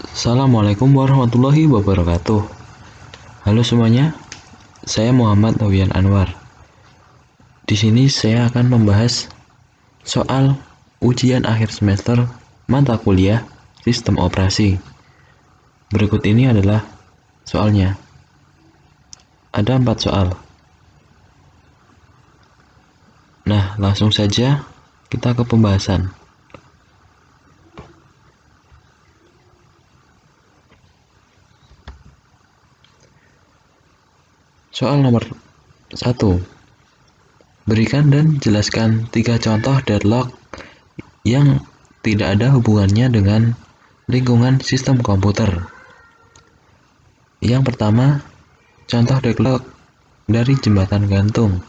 Assalamualaikum warahmatullahi wabarakatuh. Halo semuanya, saya Muhammad Novian Anwar. Di sini saya akan membahas soal ujian akhir semester mata kuliah Sistem Operasi. Berikut ini adalah soalnya. Ada 4 soal. Nah, langsung saja kita ke pembahasan. Soal nomor 1. Berikan dan jelaskan 3 contoh deadlock yang tidak ada hubungannya dengan lingkungan sistem komputer. Yang pertama, contoh deadlock dari jembatan gantung.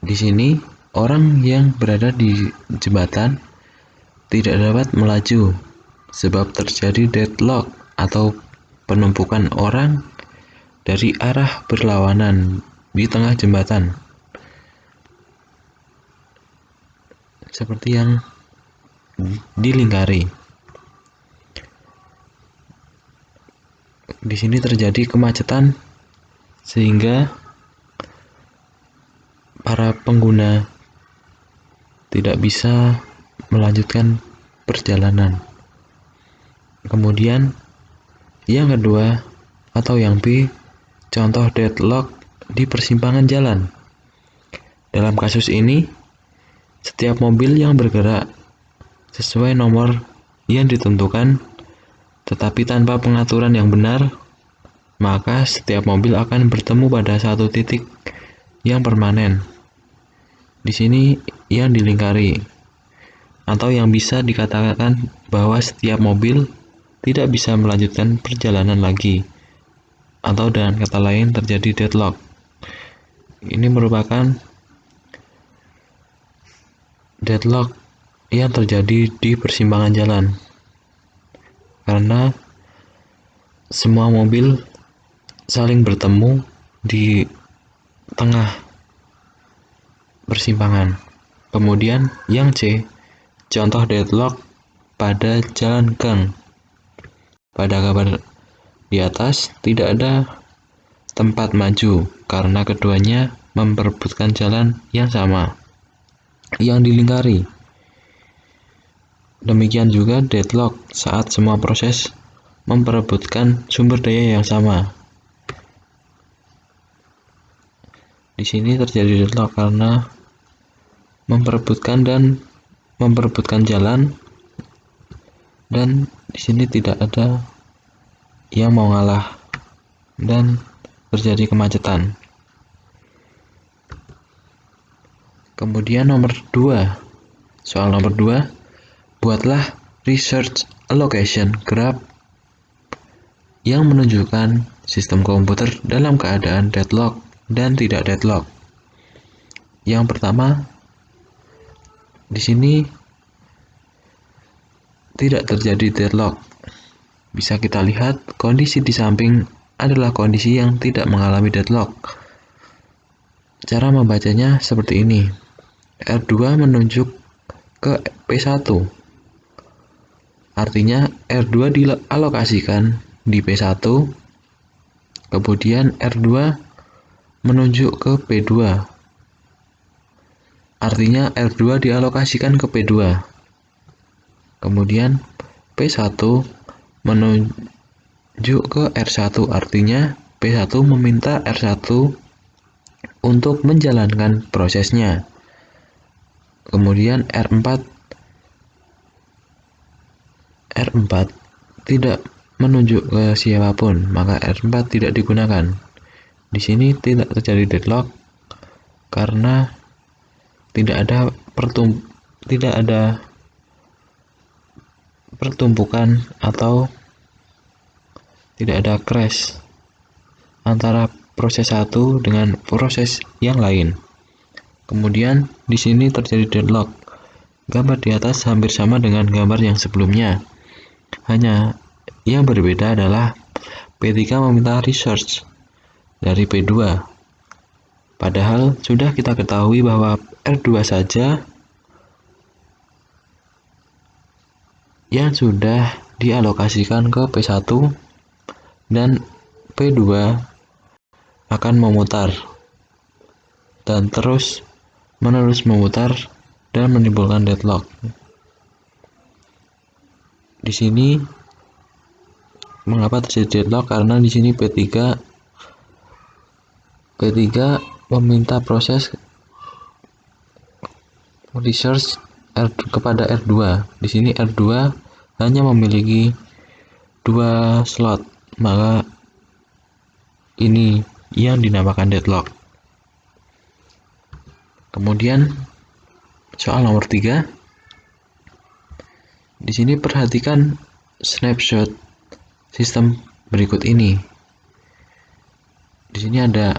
Di sini, orang yang berada di jembatan tidak dapat melaju sebab terjadi deadlock atau penumpukan orang dari arah berlawanan di tengah jembatan. Seperti yang dilingkari. Di sini terjadi kemacetan sehingga para pengguna tidak bisa melanjutkan perjalanan. Kemudian yang kedua atau yang B, contoh deadlock di persimpangan jalan. Dalam kasus ini, setiap mobil yang bergerak sesuai nomor yang ditentukan tetapi tanpa pengaturan yang benar, maka setiap mobil akan bertemu pada satu titik yang permanen. Di sini yang dilingkari, atau yang bisa dikatakan bahwa setiap mobil tidak bisa melanjutkan perjalanan lagi, atau dengan kata lain terjadi deadlock. Ini merupakan deadlock yang terjadi di persimpangan jalan, karena semua mobil saling bertemu di tengah persimpangan. Kemudian yang C, contoh deadlock pada jalan gang. Pada gambar di atas tidak ada tempat maju karena keduanya memperebutkan jalan yang sama yang dilingkari. Demikian juga deadlock saat semua proses memperebutkan sumber daya yang sama. Di sini terjadi deadlock karena memperebutkan jalan, dan di sini tidak ada yang mau ngalah dan terjadi kemacetan. Kemudian soal nomor 2, buatlah research allocation graph yang menunjukkan sistem komputer dalam keadaan deadlock dan tidak deadlock. Yang pertama, di sini tidak terjadi deadlock. Bisa kita lihat kondisi di samping adalah kondisi yang tidak mengalami deadlock. Cara membacanya seperti ini. R2 menunjuk ke P1. Artinya R2 dialokasikan di P1. Kemudian R2 menunjuk ke P2. Artinya R2 dialokasikan ke P2. Kemudian P1 menunjuk ke R1, artinya P1 meminta R1 untuk menjalankan prosesnya. Kemudian R4 tidak menunjuk ke siapapun, maka R4 tidak digunakan. Di sini tidak terjadi deadlock karena tidak ada pertumpukan atau tidak ada crash antara proses satu dengan proses yang lain. Kemudian di sini terjadi deadlock. Gambar di atas hampir sama dengan gambar yang sebelumnya. Hanya yang berbeda adalah P3 meminta research dari P2. Padahal sudah kita ketahui bahwa R2 saja yang sudah dialokasikan ke P1 dan P2 akan memutar dan terus menerus memutar dan menimbulkan deadlock. Di sini mengapa terjadi deadlock? Karena di sini P3 meminta proses research kepada R2. Di sini R2 hanya memiliki 2 slot, maka ini yang dinamakan deadlock. Kemudian soal nomor 3. Di sini perhatikan snapshot sistem berikut ini. Di sini ada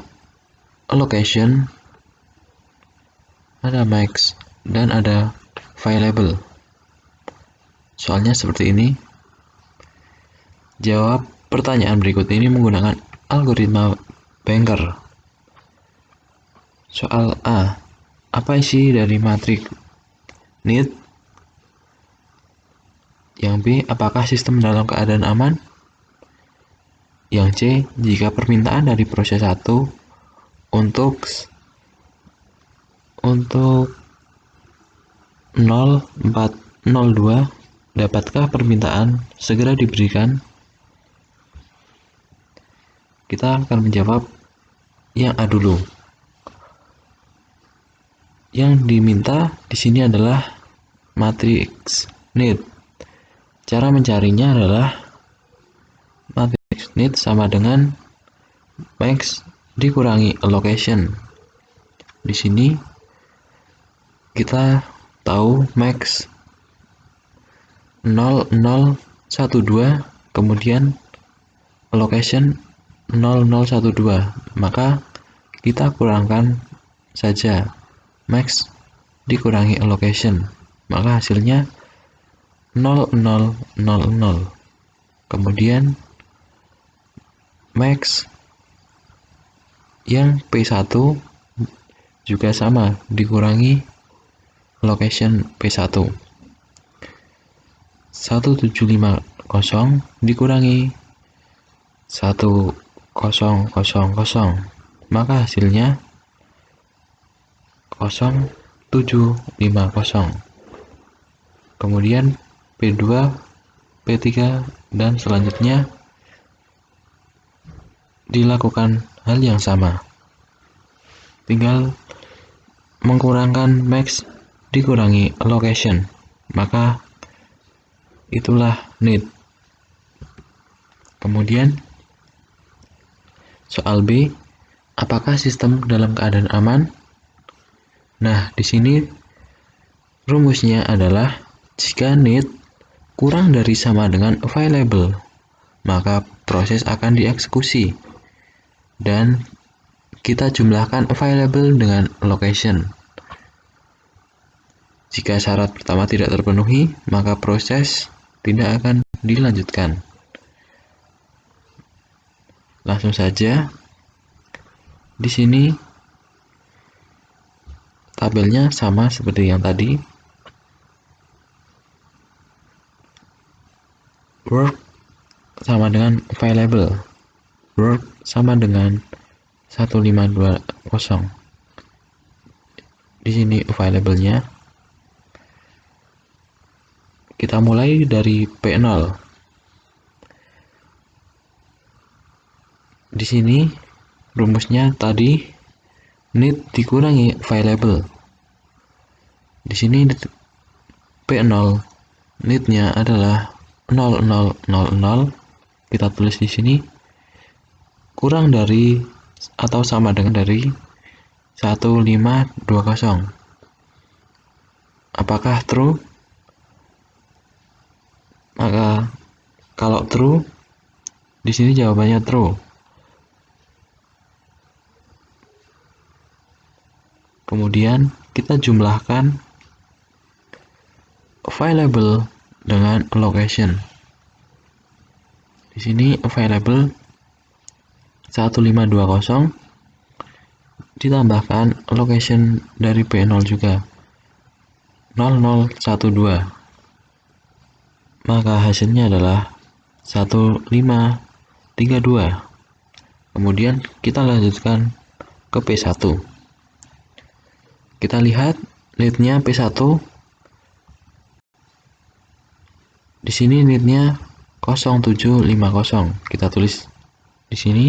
allocation, ada max, dan ada available. Soalnya seperti ini. Jawab pertanyaan berikut ini menggunakan algoritma Banker. Soal A. Apa isi dari matriks need? Yang B. Apakah sistem dalam keadaan aman? Yang C. Jika permintaan dari proses 1 untuk 0402, dapatkah permintaan segera diberikan? Kita akan menjawab yang A dulu. Yang diminta di sini adalah matriks need. Cara mencarinya adalah matriks need sama dengan max dikurangi allocation. Di sini kita tahu max 0012, kemudian allocation 0012, maka kita kurangkan saja max dikurangi allocation, maka hasilnya 0000. Kemudian max yang P1 juga sama, dikurangi allocation P1. 1750 dikurangi 1000, maka hasilnya 0750. Kemudian P2, P3, dan selanjutnya dilakukan hal yang sama. Tinggal mengkurangkan max dikurangi allocation, maka itulah need. Kemudian soal B, apakah sistem dalam keadaan aman? Nah, di sini rumusnya adalah jika need kurang dari sama dengan available, maka proses akan dieksekusi dan kita jumlahkan available dengan allocation. Jika syarat pertama tidak terpenuhi, maka proses tidak akan dilanjutkan. Langsung saja. Di sini tabelnya sama seperti yang tadi. Work sama dengan available. Work sama dengan 1520. Di sini available-nya. Kita mulai dari P0. Di sini rumusnya tadi need dikurangi available. Di sini P0 need-nya adalah 0000. Kita tulis di sini kurang dari atau sama dengan dari 1520. Apakah true? Maka kalau true, di sini jawabannya true. Kemudian kita jumlahkan available dengan allocation. Di sini available 1520 ditambahkan allocation dari P0 juga 0012, maka hasilnya adalah 1532. Kemudian kita lanjutkan ke P1. Kita lihat nitnya P1. Di sini nitnya 0750. Kita tulis di sini.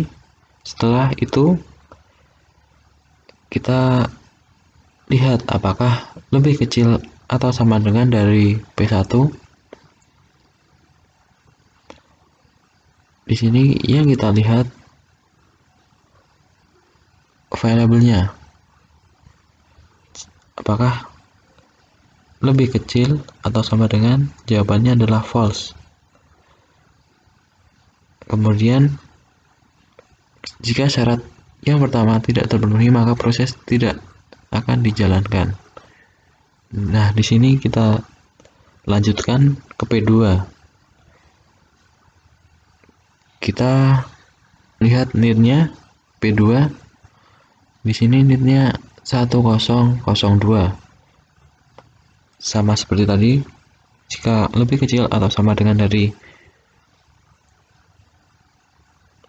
Setelah itu kita lihat apakah lebih kecil atau sama dengan dari P1. Di sini yang kita lihat variabelnya. Apakah lebih kecil atau sama dengan? Jawabannya adalah false. Kemudian jika syarat yang pertama tidak terpenuhi, maka proses tidak akan dijalankan. Nah, di sini kita lanjutkan ke P2. Kita lihat nitnya P2. Di sini nitnya 1002. Sama seperti tadi, jika lebih kecil atau sama dengan dari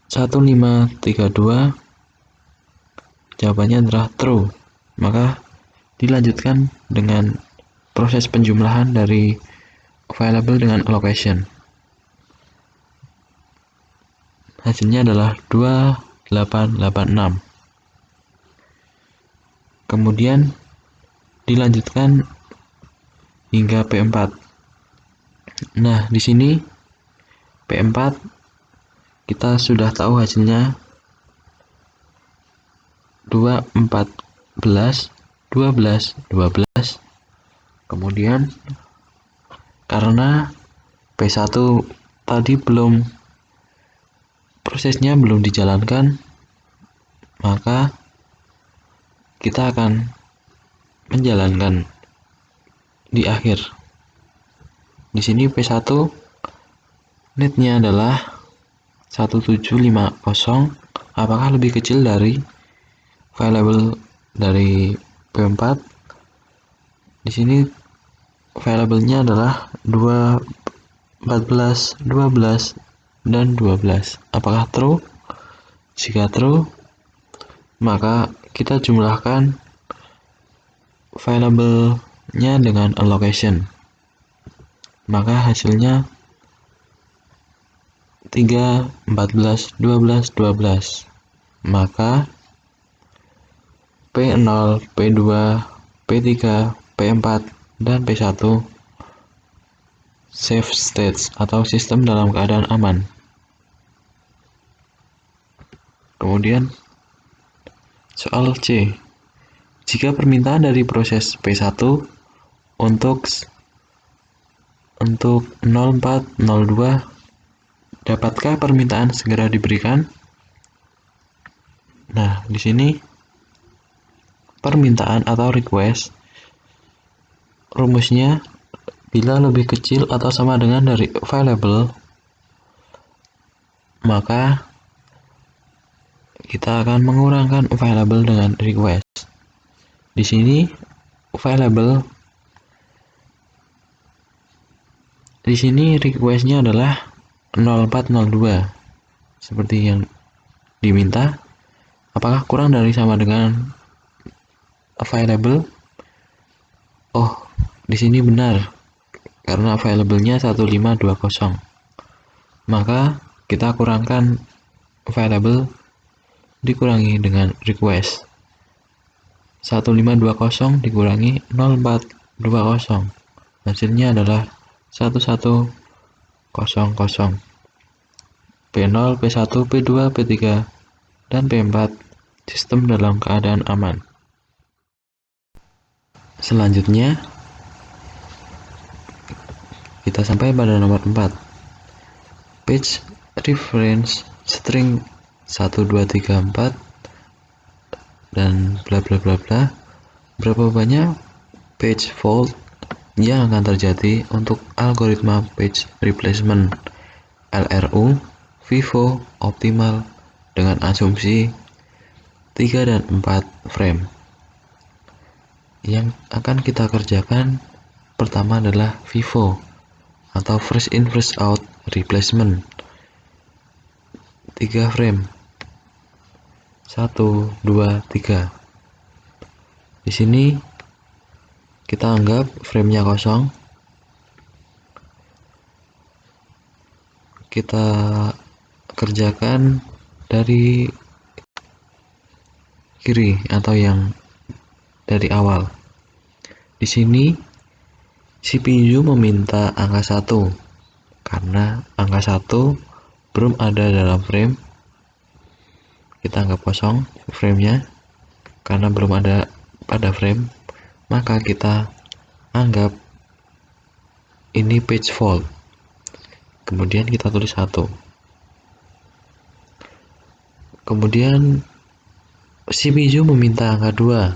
1532, jawabannya adalah true. Maka dilanjutkan dengan proses penjumlahan dari variable dengan allocation. Hasilnya adalah 2886. Kemudian dilanjutkan hingga P4. Nah, di sini P4 kita sudah tahu hasilnya 2, 14, 12, 12. Kemudian karena P1 tadi prosesnya belum dijalankan, maka kita akan menjalankan di akhir. Di sini P1 nitnya adalah 1750. Apakah lebih kecil dari variable dari P4? Di sini variabelnya adalah 2, 14, 12, dan 12. Apakah true? Jika true, maka kita jumlahkan variabelnya dengan allocation. Maka hasilnya 3, 14, 12, 12. Maka P0, P2, P3, P4, dan P1 safe states atau sistem dalam keadaan aman. Kemudian soal C. Jika permintaan dari proses P1 untuk 0402, dapatkah permintaan segera diberikan? Nah, di sini permintaan atau request rumusnya bila lebih kecil atau sama dengan dari available, maka kita akan mengurangkan available dengan request. Di sini available, di sini requestnya adalah 0402 seperti yang diminta. Apakah kurang dari sama dengan available? Oh, di sini benar karena available-nya 1520. Maka kita kurangkan available dikurangi dengan request. 1520 dikurangi 0420. Hasilnya adalah 1100. P0, P1, P2, P3, dan P4 sistem dalam keadaan aman. Selanjutnya kita sampai pada nomor 4. Page reference string 1234 dan bla bla bla bla. Berapa banyak page fault yang akan terjadi untuk algoritma page replacement LRU Vivo optimal dengan asumsi 3 dan 4 frame. Yang akan kita kerjakan pertama adalah Vivo atau first in first out replacement. 3 frame. 1, 2, 3. Di sini kita anggap framenya kosong. Kita kerjakan dari kiri atau yang dari awal. Di sini CPU meminta angka 1 karena angka 1 belum ada dalam frame. Kita anggap kosong framenya karena belum ada pada frame, maka kita anggap ini page fault. Kemudian kita tulis 1. Kemudian CPU meminta angka 2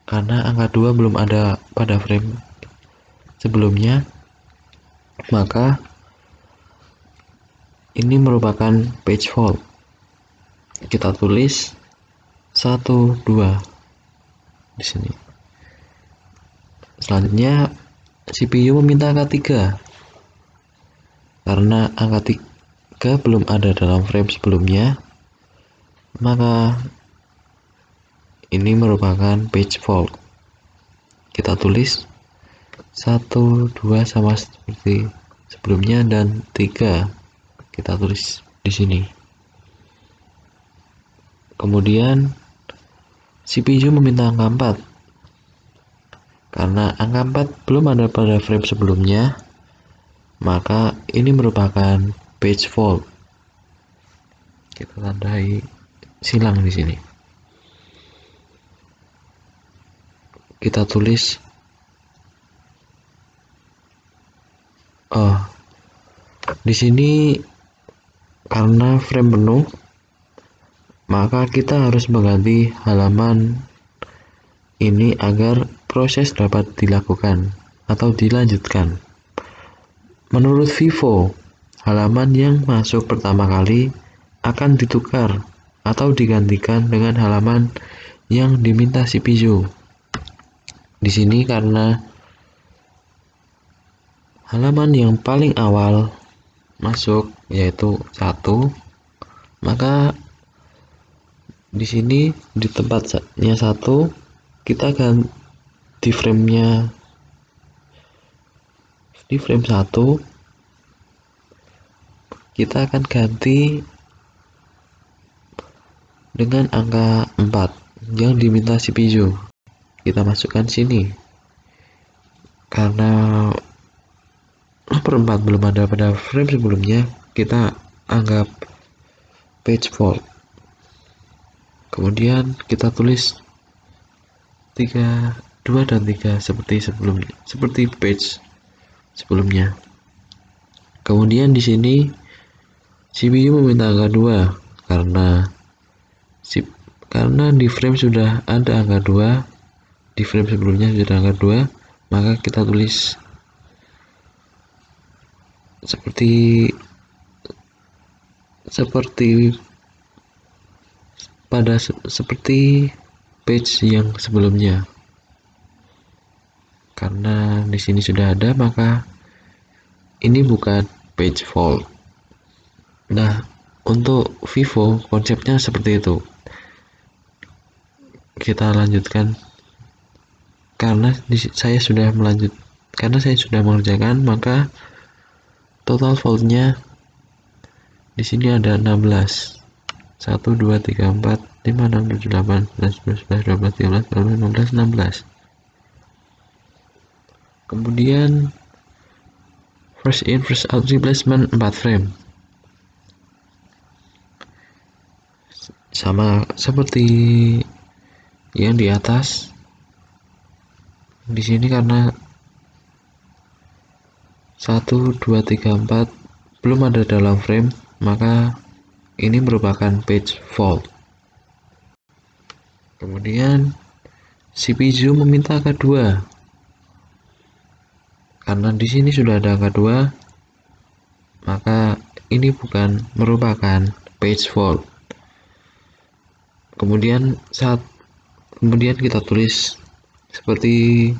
karena angka 2 belum ada pada frame sebelumnya, maka ini merupakan page fault. Kita tulis 1, 2 di sini. Selanjutnya CPU meminta angka 3 karena angka 3 belum ada dalam frame sebelumnya, maka ini merupakan page fault. Kita tulis 1, 2 sama seperti sebelumnya dan 3 kita tulis di sini. Kemudian CPU meminta angka 4 karena angka 4 belum ada pada frame sebelumnya, maka ini merupakan page fault. Kita tandai silang di sini. Kita tulis di sini karena frame penuh, maka kita harus mengganti halaman ini agar proses dapat dilakukan atau dilanjutkan. Menurut Vivo, halaman yang masuk pertama kali akan ditukar atau digantikan dengan halaman yang diminta CPU. Di sini karena halaman yang paling awal masuk yaitu 1, maka di sini di tempatnya 1 kita ganti framenya di frame 1, kita akan ganti dengan angka 4 yang diminta CPU. Kita masukkan sini karena nomor 4 belum ada pada frame sebelumnya, kita anggap page fault. Kemudian kita tulis 3, 2 dan 3 seperti sebelumnya, seperti page sebelumnya. Kemudian di sini CPU meminta angka 2 karena di frame sudah ada angka 2, di frame sebelumnya sudah angka 2, maka kita tulis seperti page yang sebelumnya. Karena di sini sudah ada, maka ini bukan page fault. Nah, untuk Vivo konsepnya seperti itu. Kita lanjutkan karena saya sudah mengerjakan, maka total faultnya di sini ada 16. 1, 2, 3, 4, 5, 6, 7, 8, 9, 10, 11, 12, 13, 14, 15, 16. Kemudian first in first out replacement 4 frame. Sama seperti yang di atas. Di sini karena 1, 2, 3, 4 belum ada dalam frame, maka ini merupakan page fault. Kemudian CPU meminta angka 2 karena di sini sudah ada angka 2, maka ini bukan merupakan page fault. Kemudian kita tulis seperti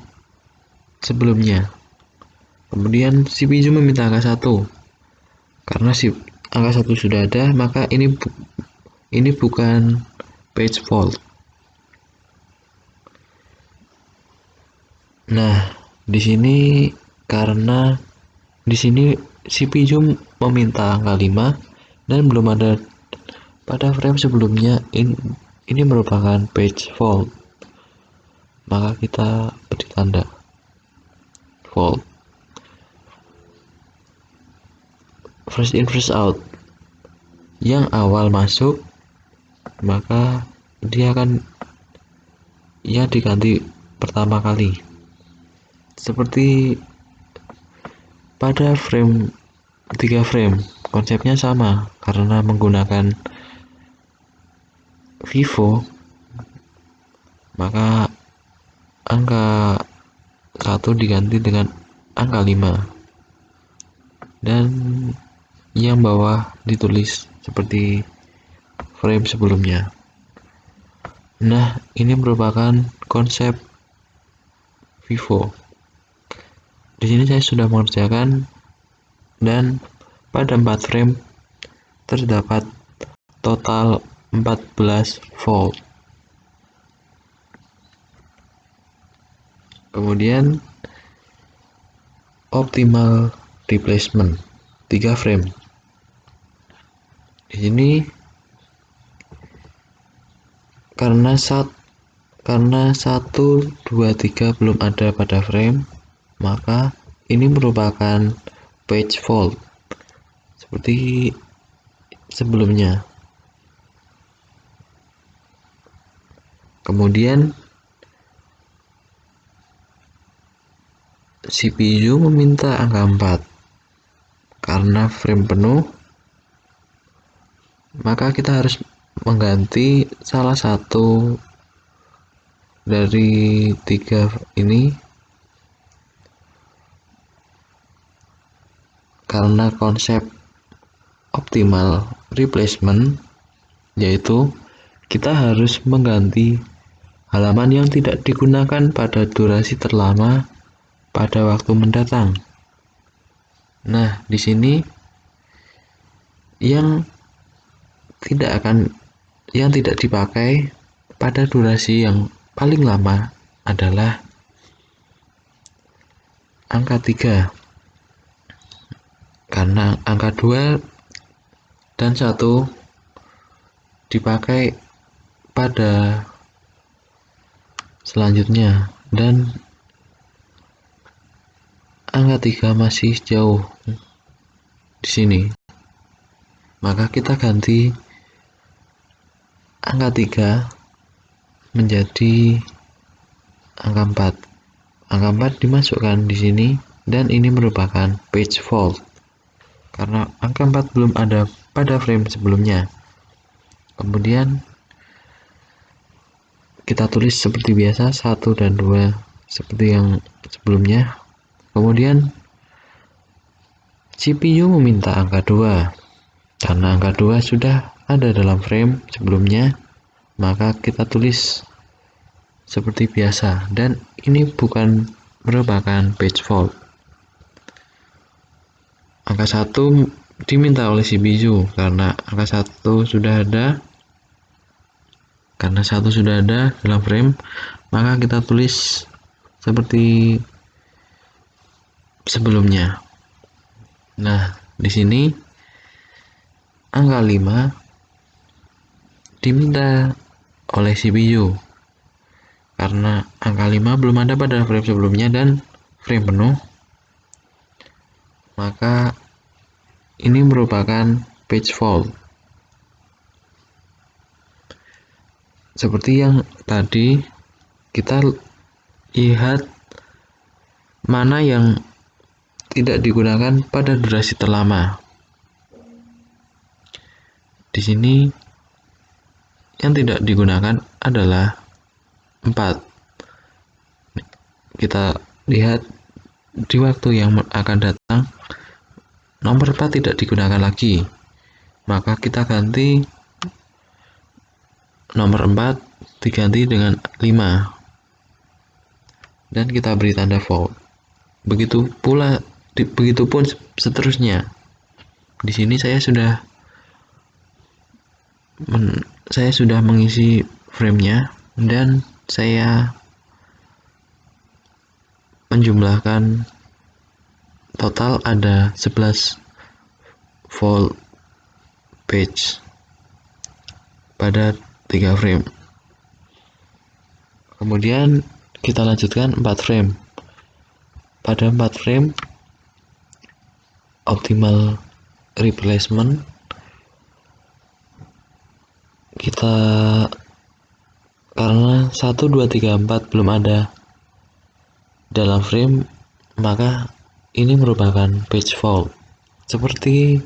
sebelumnya. Kemudian si Pijo meminta angka 1. Karena si angka 1 sudah ada, maka ini bukan page fault. Nah, di sini karena di sini si Pijo meminta angka 5 dan belum ada pada frame sebelumnya, ini merupakan page fault. Maka kita beri tanda fault. First in first out, yang awal masuk maka dia akan diganti pertama kali, seperti pada frame 3 frame. Konsepnya sama karena menggunakan Vivo, maka angka 1 diganti dengan angka 5 dan yang bawah ditulis seperti frame sebelumnya. Nah, ini merupakan konsep Vivo. Di sini saya sudah mengerjakan dan pada 4 frame terdapat total 14 volt. Kemudian optimal replacement 3 frame. Di sini karena 1, 2, 3 belum ada pada frame, maka ini merupakan page fault seperti sebelumnya. Kemudian si Pijo meminta angka 4. Karena frame penuh, maka kita harus mengganti salah satu dari 3 ini karena konsep optimal replacement, yaitu kita harus mengganti halaman yang tidak digunakan pada durasi terlama pada waktu mendatang. Nah, di sini yang tidak dipakai pada durasi yang paling lama adalah angka 3. Karena angka 2 dan 1 dipakai pada selanjutnya dan angka 3 masih jauh di sini. Maka kita ganti angka 3 menjadi angka 4. Angka 4 dimasukkan di sini dan ini merupakan page fault karena angka 4 belum ada pada frame sebelumnya. Kemudian kita tulis seperti biasa 1 dan 2 seperti yang sebelumnya. Kemudian CPU meminta angka 2. Karena angka 2 sudah ada dalam frame sebelumnya, maka kita tulis seperti biasa dan ini bukan merupakan page fault. Angka 1 diminta oleh si Pijo karena angka 1 sudah ada. Karena 1 sudah ada dalam frame, maka kita tulis seperti sebelumnya. Nah, di sini angka 5 diminta oleh si Pijo karena angka 5 belum ada pada frame sebelumnya dan frame penuh, maka ini merupakan page fault. Seperti yang tadi, kita lihat mana yang tidak digunakan pada durasi terlama. Di sini yang tidak digunakan adalah 4. Kita lihat di waktu yang akan datang, nomor 4 tidak digunakan lagi. Maka kita ganti nomor 4 diganti dengan 5 dan kita beri tanda fault. Begitu pula begitupun seterusnya. Di sini saya sudah mengisi framenya dan saya menjumlahkan total ada 11 full page pada 3 frame. Kemudian kita lanjutkan 4 frame. Pada 4 frame optimal replacement kita, karena 1, 2, 3, 4 belum ada dalam frame, maka ini merupakan page fault seperti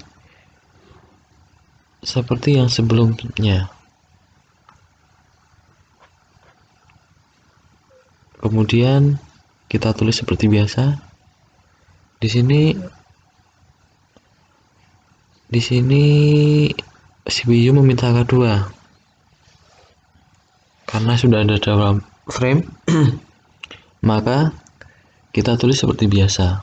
yang sebelumnya. Kemudian kita tulis seperti biasa. Di sini CPU meminta angka 2 karena sudah ada dalam frame. Maka kita tulis seperti biasa.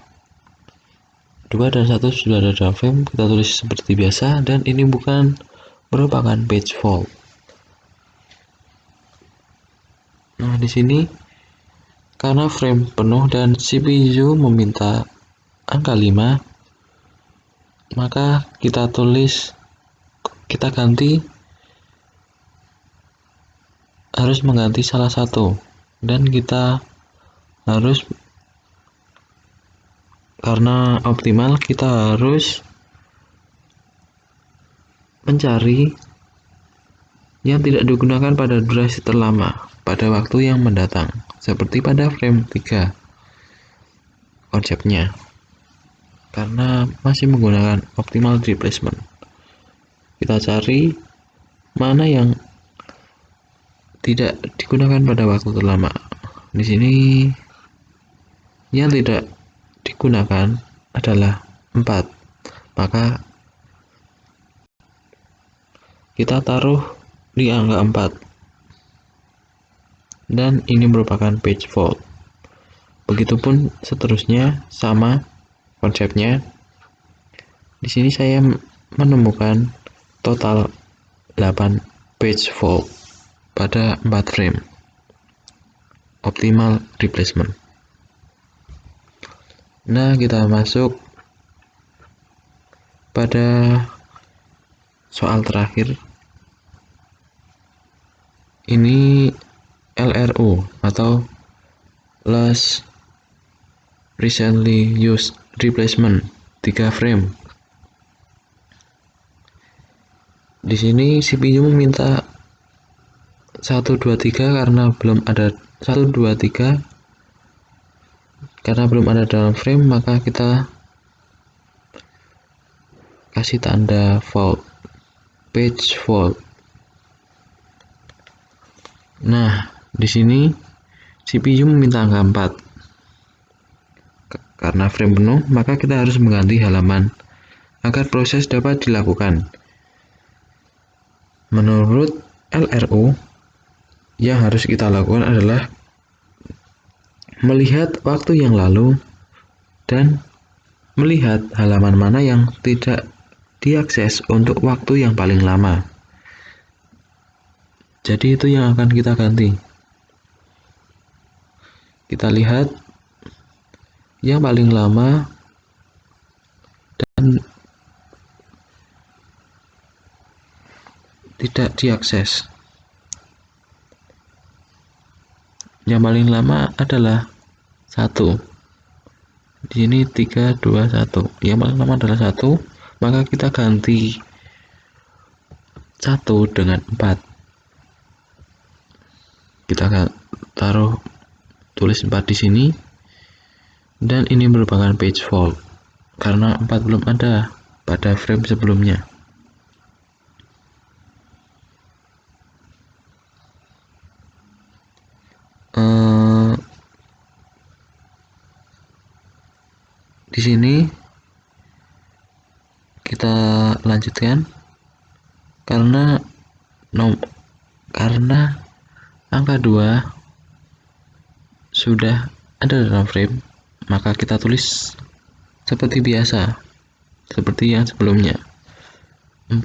2 dan 1 sudah ada dalam frame, kita tulis seperti biasa, dan ini bukan merupakan page fault. Nah, di sini karena frame penuh dan CPU meminta angka 5, maka kita ganti, harus mengganti salah satu, dan kita harus, karena optimal, kita harus mencari yang tidak digunakan pada durasi terlama pada waktu yang mendatang, seperti pada frame 3 konsepnya, karena masih menggunakan optimal replacement. Kita cari mana yang tidak digunakan pada waktu terlama. Di sini yang tidak digunakan adalah 4, maka kita taruh di angka 4, dan ini merupakan page fault. Begitupun seterusnya, sama konsepnya. Di sini saya menemukan total 8 page fault pada 4 frame optimal replacement. Nah, kita masuk pada soal terakhir. Ini LRU atau last recently used replacement 3 frame. Di sini CPU meminta 1, 2, 3 karena belum ada 1, 2, 3 karena belum ada dalam frame, maka kita kasih tanda fault, page fault. Nah, di sini CPU meminta angka 4. Karena frame penuh, maka kita harus mengganti halaman agar proses dapat dilakukan. Menurut LRU, yang harus kita lakukan adalah melihat waktu yang lalu dan melihat halaman mana yang tidak diakses untuk waktu yang paling lama. Jadi itu yang akan kita ganti. Kita lihat yang paling lama dan tidak diakses. Yang paling lama adalah 1. Di sini 3, 2, 1. Yang paling lama adalah 1, maka kita ganti 1 dengan 4. Kita tulis 4 di sini, dan ini merupakan page fault karena 4 belum ada pada frame sebelumnya. Di sini kita lanjutkan karena angka 2 sudah ada dalam frame, maka kita tulis seperti biasa, seperti yang sebelumnya, 4,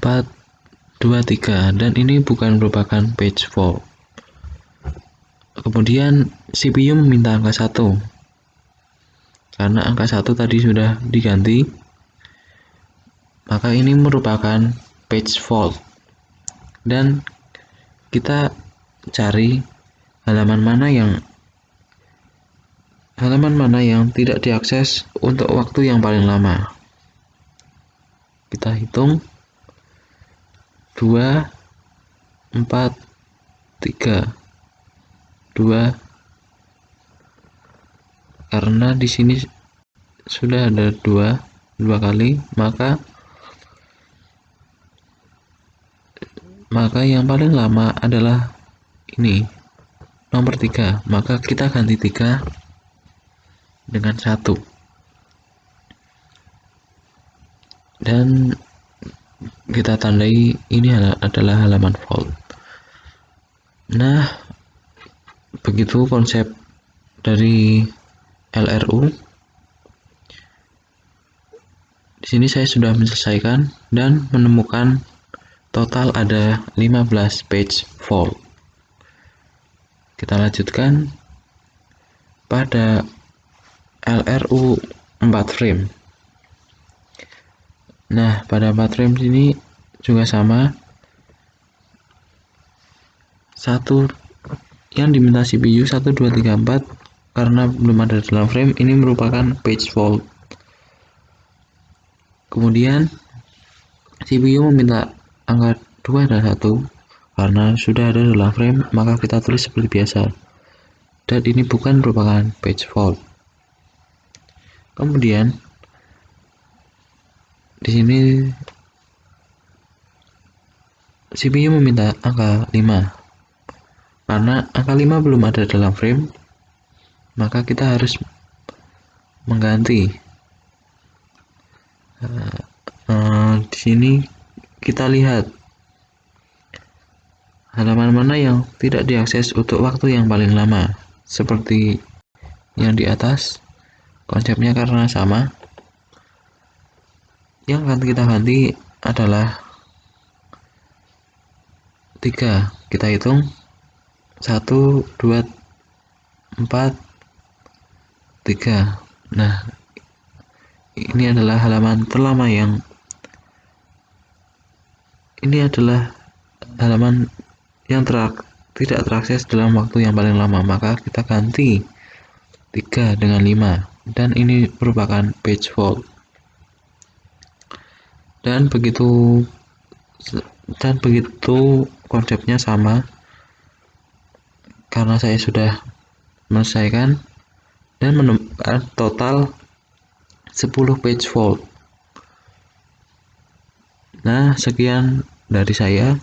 2, 3, dan ini bukan merupakan page fault. Kemudian CPU meminta angka 1, karena angka 1 tadi sudah diganti, maka ini merupakan page fault. Dan kita cari halaman mana yang tidak diakses untuk waktu yang paling lama. Kita hitung 2, 4, 3, 2, karena di sini sudah ada dua kali, maka yang paling lama adalah ini, nomor 3. Maka kita ganti 3 dengan 1, dan kita tandai ini adalah halaman fault. Nah, begitu konsep dari LRU. Di sini saya sudah menyelesaikan dan menemukan total ada 15 page fault. Kita lanjutkan pada LRU 4 frame. Nah, pada 4 frame ini juga sama. Satu yang diminta CPU 1, 2, 3, 4 karena belum ada dalam frame, ini merupakan page fault. Kemudian CPU meminta angka 2 dan 1 karena sudah ada dalam frame, maka kita tulis seperti biasa. Dan ini bukan merupakan page fault. Kemudian di sini CPU meminta angka 5. Karena angka 5 belum ada dalam frame, maka kita harus mengganti. Di sini kita lihat halaman mana yang tidak diakses untuk waktu yang paling lama, seperti yang di atas. Konsepnya karena sama. Yang akan kita ganti adalah 3. Kita hitung 1, 2, 4, 3. Nah, ini adalah halaman terlama tidak terakses dalam waktu yang paling lama, maka kita ganti 3 dengan 5, dan ini merupakan page fault. Dan begitu konsepnya sama, karena saya sudah menyelesaikan dan menemukan total 10 page fault. Nah, sekian dari saya.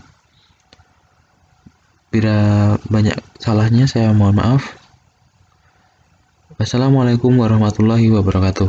Bila banyak salahnya, saya mohon maaf. Wassalamualaikum warahmatullahi wabarakatuh.